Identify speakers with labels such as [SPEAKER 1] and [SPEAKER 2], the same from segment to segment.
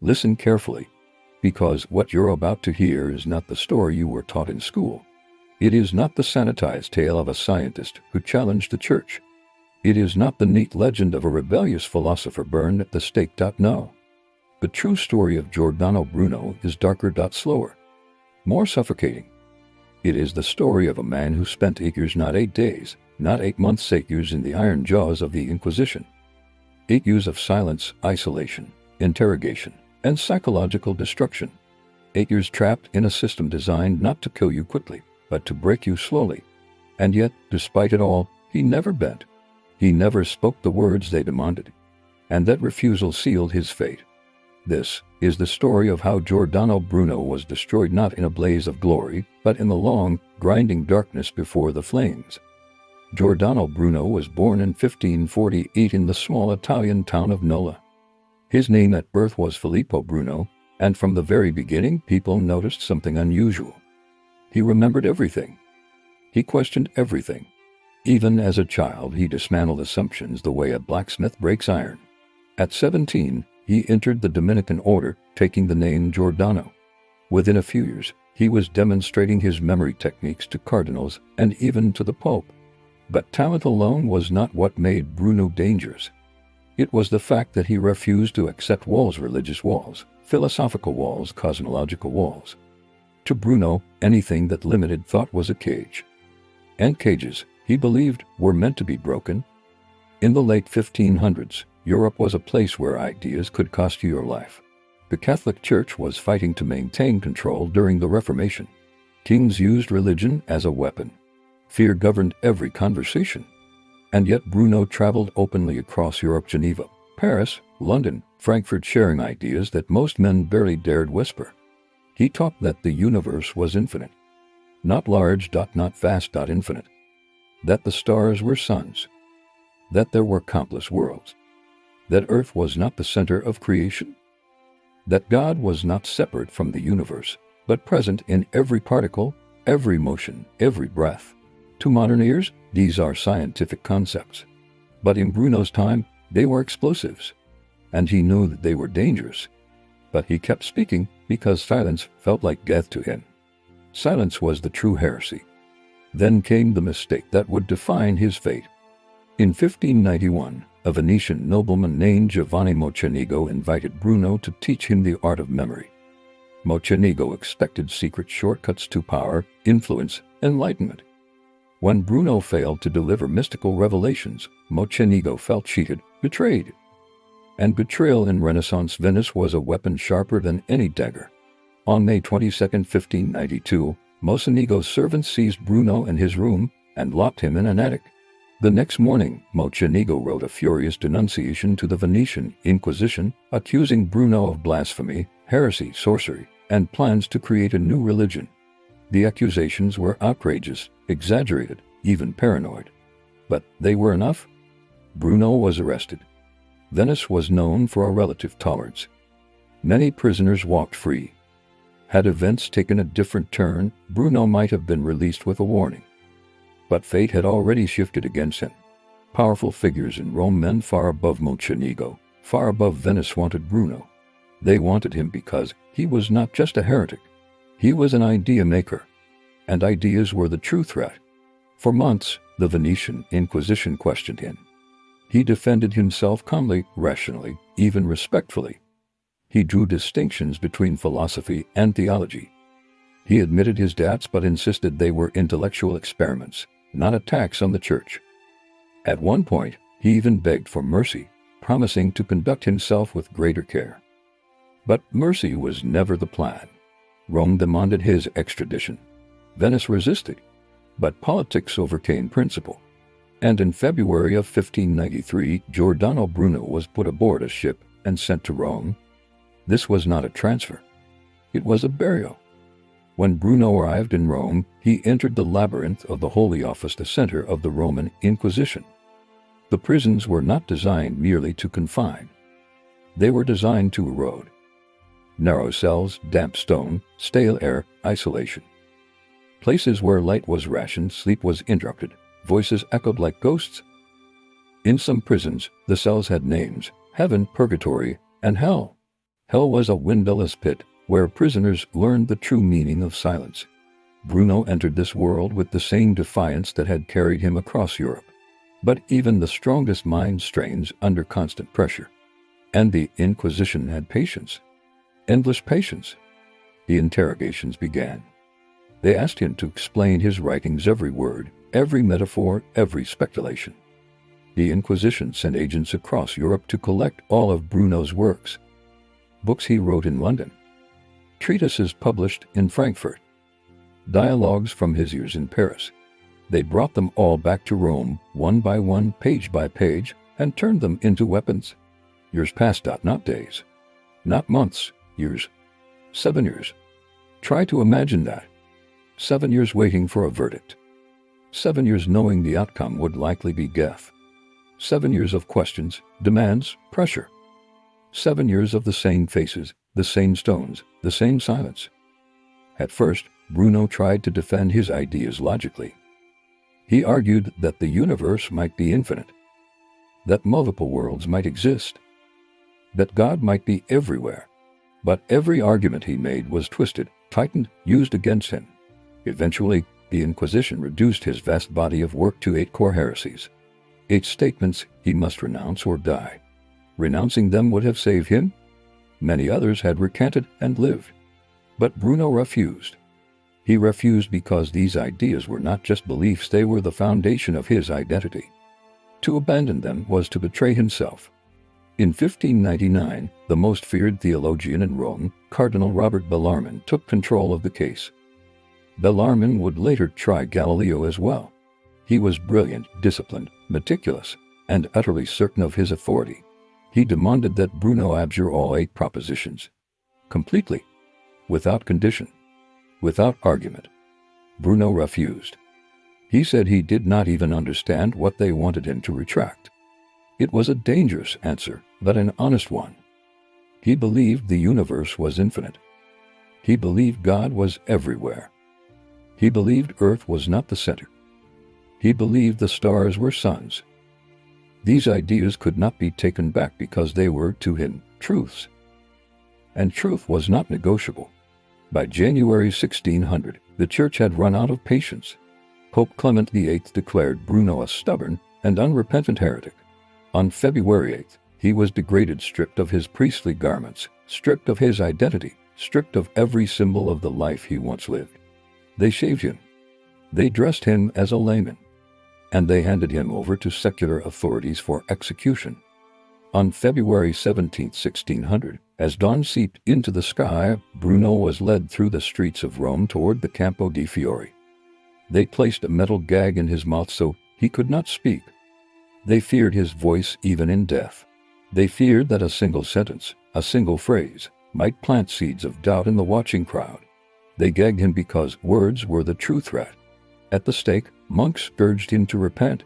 [SPEAKER 1] Listen carefully, because what you're about to hear is not the story you were taught in school. It is not the sanitized tale of a scientist who challenged the church. It is not the neat legend of a rebellious philosopher burned at the stake. No. The true story of Giordano Bruno is darker, slower, more suffocating. It is the story of a man who spent 8 years, not 8 days, not 8 months, 8 years in the iron jaws of the Inquisition. 8 years of silence, isolation, interrogation, and psychological destruction. 8 years trapped in a system designed not to kill you quickly, but to break you slowly. And yet, despite it all, he never bent. He never spoke the words they demanded. And that refusal sealed his fate. This is the story of how Giordano Bruno was destroyed, not in a blaze of glory, but in the long, grinding darkness before the flames. Giordano Bruno was born in 1548 in the small Italian town of Nola. His name at birth was Filippo Bruno, and from the very beginning people noticed something unusual. He remembered everything. He questioned everything. Even as a child, he dismantled assumptions the way a blacksmith breaks iron. At 17, he entered the Dominican order, taking the name Giordano. Within a few years, he was demonstrating his memory techniques to cardinals and even to the Pope. But talent alone was not what made Bruno dangerous. It was the fact that he refused to accept walls, religious walls, philosophical walls, cosmological walls. To Bruno, anything that limited thought was a cage. And cages, he believed, were meant to be broken. In the late 1500s, Europe was a place where ideas could cost you your life. The Catholic Church was fighting to maintain control during the Reformation. Kings used religion as a weapon. Fear governed every conversation. And yet Bruno traveled openly across Europe, Geneva, Paris, London, Frankfurt, sharing ideas that most men barely dared whisper. He taught that the universe was infinite. Not large, not vast, infinite. That the stars were suns. That there were countless worlds. That Earth was not the center of creation. That God was not separate from the universe, but present in every particle, every motion, every breath. To modern ears, these are scientific concepts. But in Bruno's time, they were explosives. And he knew that they were dangerous. But he kept speaking because silence felt like death to him. Silence was the true heresy. Then came the mistake that would define his fate. In 1591, a Venetian nobleman named Giovanni Mocenigo invited Bruno to teach him the art of memory. Mocenigo expected secret shortcuts to power, influence, enlightenment. When Bruno failed to deliver mystical revelations, Mocenigo felt cheated, betrayed. And betrayal in Renaissance Venice was a weapon sharper than any dagger. On May 22, 1592, Mocenigo's servants seized Bruno in his room and locked him in an attic. The next morning, Mocenigo wrote a furious denunciation to the Venetian Inquisition, accusing Bruno of blasphemy, heresy, sorcery, and plans to create a new religion. The accusations were outrageous, exaggerated, even paranoid. But they were enough. Bruno was arrested. Venice was known for a relative tolerance. Many prisoners walked free. Had events taken a different turn, Bruno might have been released with a warning. But fate had already shifted against him. Powerful figures in Rome, men far above Mocenigo, far above Venice, wanted Bruno. They wanted him because he was not just a heretic. He was an idea maker. And ideas were the true threat. For months, the Venetian Inquisition questioned him. He defended himself calmly, rationally, even respectfully. He drew distinctions between philosophy and theology. He admitted his doubts but insisted they were intellectual experiments, not attacks on the church. At one point, he even begged for mercy, promising to conduct himself with greater care. But mercy was never the plan. Rome demanded his extradition. Venice resisted, but politics overcame principle. And in February of 1593, Giordano Bruno was put aboard a ship and sent to Rome. This was not a transfer. It was a burial. When Bruno arrived in Rome, he entered the labyrinth of the Holy Office, the center of the Roman Inquisition. The prisons were not designed merely to confine. They were designed to erode. Narrow cells, damp stone, stale air, isolation. Places where light was rationed, sleep was interrupted, voices echoed like ghosts. In some prisons, the cells had names: heaven, purgatory, and hell. Hell was a windowless pit where prisoners learned the true meaning of silence. Bruno entered this world with the same defiance that had carried him across Europe. But even the strongest mind strains under constant pressure. And the Inquisition had patience. Endless patience. The interrogations began. They asked him to explain his writings, every word, every metaphor, every speculation. The Inquisition sent agents across Europe to collect all of Bruno's works. Books he wrote in London. Treatises published in Frankfurt. Dialogues from his years in Paris. They brought them all back to Rome, one by one, page by page, and turned them into weapons. Years passed, not days. Not months, years. 7 years. Try to imagine that. 7 years waiting for a verdict. 7 years knowing the outcome would likely be death. 7 years of questions, demands, pressure. 7 years of the same faces, the same stones, the same silence. At first, Bruno tried to defend his ideas logically. He argued that the universe might be infinite, that multiple worlds might exist, that God might be everywhere. But every argument he made was twisted, tightened, used against him. Eventually, the Inquisition reduced his vast body of work to 8 core heresies. 8 statements he must renounce or die. Renouncing them would have saved him. Many others had recanted and lived. But Bruno refused. He refused because these ideas were not just beliefs, they were the foundation of his identity. To abandon them was to betray himself. In 1599, the most feared theologian in Rome, Cardinal Robert Bellarmine, took control of the case. Bellarmine would later try Galileo as well. He was brilliant, disciplined, meticulous, and utterly certain of his authority. He demanded that Bruno abjure all 8 propositions. Completely. Without condition. Without argument. Bruno refused. He said he did not even understand what they wanted him to retract. It was a dangerous answer, but an honest one. He believed the universe was infinite. He believed God was everywhere. He believed Earth was not the center. He believed the stars were suns. These ideas could not be taken back because they were, to him, truths. And truth was not negotiable. By January 1600, the Church had run out of patience. Pope Clement VIII declared Bruno a stubborn and unrepentant heretic. On February 8th, he was degraded, stripped of his priestly garments, stripped of his identity, stripped of every symbol of the life he once lived. They shaved him. They dressed him as a layman. And they handed him over to secular authorities for execution. On February 17, 1600, as dawn seeped into the sky, Bruno was led through the streets of Rome toward the Campo di Fiori. They placed a metal gag in his mouth so he could not speak. They feared his voice even in death. They feared that a single sentence, a single phrase, might plant seeds of doubt in the watching crowd. They gagged him because words were the true threat. At the stake, monks urged him to repent.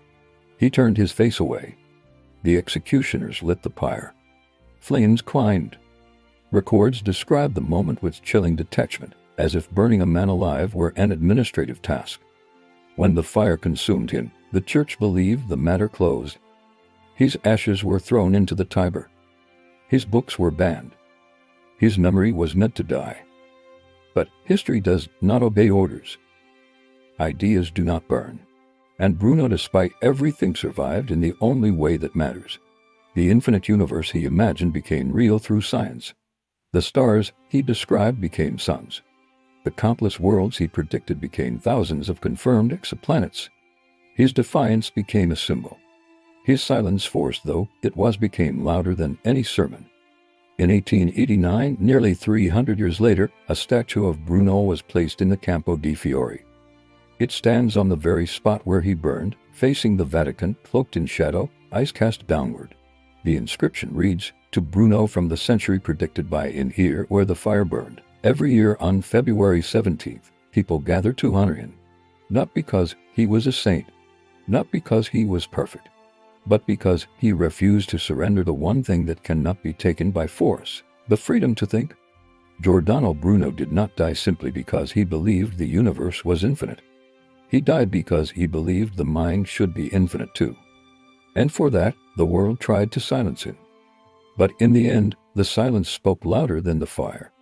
[SPEAKER 1] He turned his face away. The executioners lit the pyre. Flames climbed. Records describe the moment with chilling detachment, as if burning a man alive were an administrative task. When the fire consumed him, the Church believed the matter closed. His ashes were thrown into the Tiber. His books were banned. His memory was meant to die. But history does not obey orders. Ideas do not burn. And Bruno, despite everything, survived in the only way that matters. The infinite universe he imagined became real through science. The stars he described became suns. The countless worlds he predicted became thousands of confirmed exoplanets. His defiance became a symbol. His silence, forced though it was, became louder than any sermon. In 1889, nearly 300 years later, a statue of Bruno was placed in the Campo di Fiori. It stands on the very spot where he burned, facing the Vatican, cloaked in shadow, eyes cast downward. The inscription reads, "To Bruno from the century predicted by in here where the fire burned." Every year on February 17th, people gather to honor him. Not because he was a saint, not because he was perfect, but because he refused to surrender the one thing that cannot be taken by force, the freedom to think. Giordano Bruno did not die simply because he believed the universe was infinite. He died because he believed the mind should be infinite too. And for that, the world tried to silence him. But in the end, the silence spoke louder than the fire.